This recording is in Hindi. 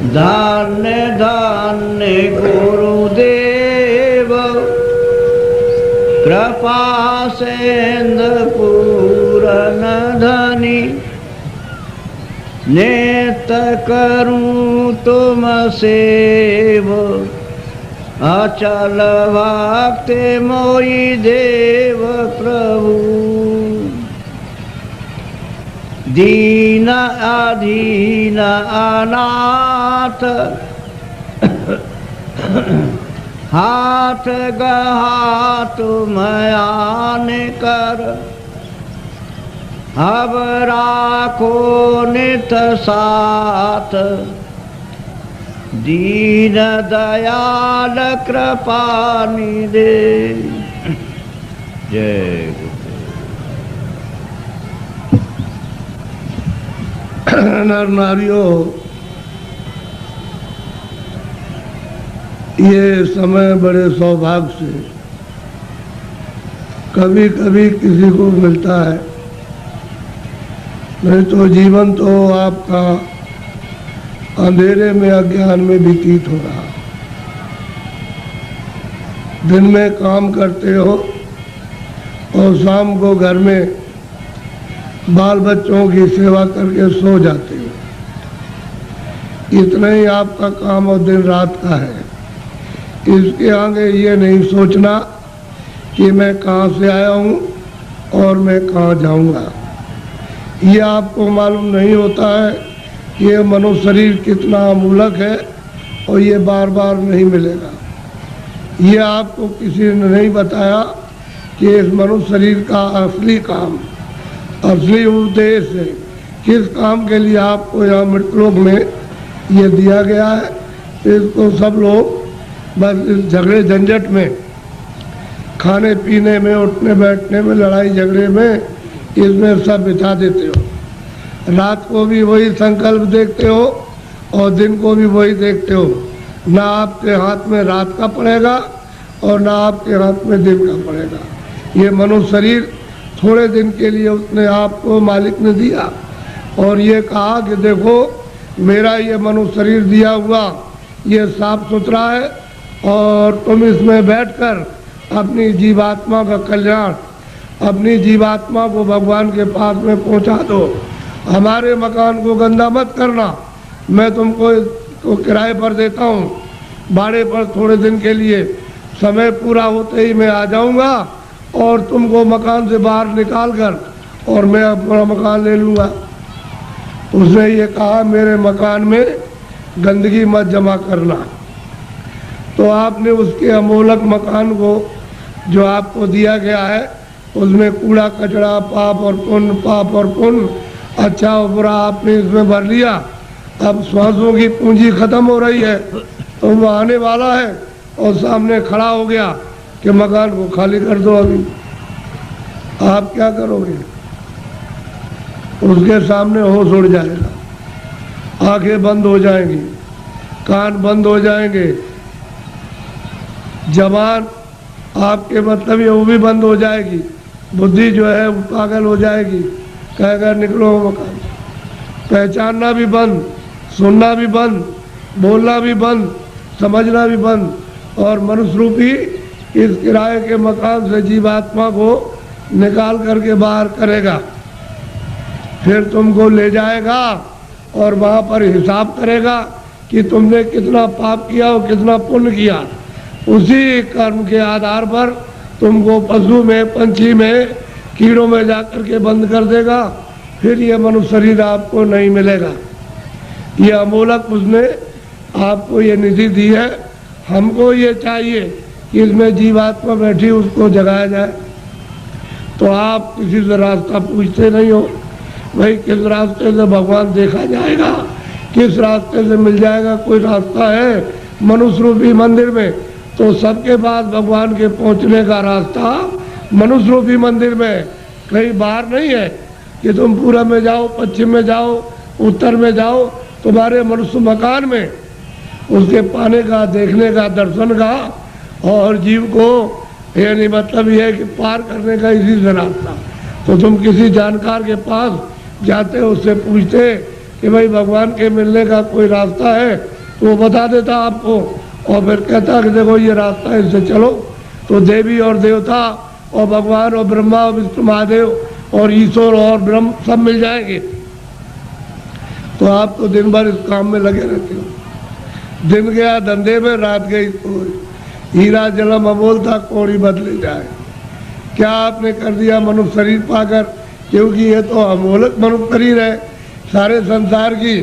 धान्य धान्य गुरुदेव कृपा सेंद पूरन धनी नेत करूं तुम सेव अचल भक्ति मोई देव प्रभु दीन अधीन अनाथ हाथ गहा तुम आन कर अब राखो नित साथ दीन दयाल कृपा निधे। जय नर नारियों, ये समय बड़े सौभाग्य से कभी कभी किसी को मिलता है, नहीं तो जीवन तो आपका अंधेरे में अज्ञान में व्यतीत हो रहा। दिन में काम करते हो और शाम को घर में बाल बच्चों की सेवा करके सो जाते हो। इतना ही आपका काम और दिन रात का है। इसके आगे ये नहीं सोचना कि मैं कहाँ से आया हूँ और मैं कहाँ जाऊँगा। ये आपको मालूम नहीं होता है कि ये मनुष्य शरीर कितना अमूलक है और ये बार बार नहीं मिलेगा। ये आपको किसी ने नहीं बताया कि इस मनुष्य शरीर का असली काम, असली उद्देश्य है, किस काम के लिए आपको यहाँ मृतलोक में ये दिया गया है। इसको सब लोग बस इस झगड़े झंझट में, खाने पीने में, उठने बैठने में, लड़ाई झगड़े में, इसमें सब बिता देते हो। रात को भी वही संकल्प देखते हो और दिन को भी वही देखते हो। ना आपके हाथ में रात का पड़ेगा और ना आपके हाथ में दिन का पड़ेगा। ये मनुष्य शरीर थोड़े दिन के लिए उसने आपको मालिक ने दिया और ये कहा कि देखो मेरा ये मनुष्य शरीर दिया हुआ ये साफ सुथरा है और तुम इसमें बैठकर अपनी जीवात्मा का कल्याण, अपनी जीवात्मा को भगवान के पास में पहुंचा दो। हमारे मकान को गंदा मत करना। मैं तुमको किराए पर देता हूँ, भाड़े पर थोड़े दिन के लिए। समय पूरा होते ही मैं आ जाऊँगा और तुमको मकान से बाहर निकाल कर और मैं अपना मकान ले लूँगा। उसने ये कहा मेरे मकान में गंदगी मत जमा करना। तो आपने उसके अमोलक मकान को जो आपको दिया गया है उसमें कूड़ा कचरा, पाप और पुण्य, पाप और पुण्य, अच्छा और बुरा आपने इसमें भर लिया। अब श्वासों की पूंजी खत्म हो रही है तो वो आने वाला है और सामने खड़ा हो गया कि मकान को खाली कर दो। अभी आप क्या करोगे? उसके सामने होश उड़ जाएगा, आंखें बंद हो जाएंगी, कान बंद हो जाएंगे, जबान आपके मतलब ये वो भी बंद हो जाएगी, बुद्धि जो है वो पागल हो जाएगी, कहेगा निकलो मकान। पहचानना भी बंद, सुनना भी बंद, बोलना भी बंद, समझना भी बंद। और मनुष्य रूपी इस किराए के मकान से जीवात्मा को निकाल करके बाहर करेगा, फिर तुमको ले जाएगा और वहाँ पर हिसाब करेगा कि तुमने कितना पाप किया और कितना पुण्य किया। उसी कर्म के आधार पर तुमको पशु में, पंछी में, कीड़ों में जाकर के बंद कर देगा। फिर ये मनुष्य शरीर आपको नहीं मिलेगा। ये अमोलक उसने आपको ये निधि दी है। हमको ये चाहिए कि इसमें जीवात्मा बैठी उसको जगाया जाए। तो आप किसी से रास्ता पूछते नहीं हो, भाई किस रास्ते से भगवान देखा जाएगा, किस रास्ते से मिल जाएगा। कोई रास्ता है मनुष्य रूपी मंदिर में? तो सबके पास भगवान के पहुंचने का रास्ता मनुष्य रूपी मंदिर में, कहीं बाहर नहीं है कि तुम पूरब में जाओ, पश्चिम में जाओ, उत्तर में जाओ। तुम्हारे मनुष्य मकान में उसके पाने का, देखने का, दर्शन का और जीव को यानी मतलब ये है कि पार करने का इसी से रास्ता। तो तुम किसी जानकार के पास जाते हो, उससे पूछते कि भाई भगवान के मिलने का कोई रास्ता है, तो वो बता देता आपको, और फिर कहता कि देखो ये रास्ता है, इससे चलो। तो देवी और देवता और भगवान और ब्रह्मा और विष्णु महादेव और ईश्वर और ब्रह्म सब मिल जाएंगे। तो आप तो दिन भर इस काम में लगे रहते हो। दिन गया धंधे में, रात गई सोई। हीरा जलम अमोल था, कौड़ी बदले जाए। क्या आपने कर दिया मनुष्य शरीर पाकर, क्योंकि ये तो अमोलक मनुष्य शरीर है। सारे संसार की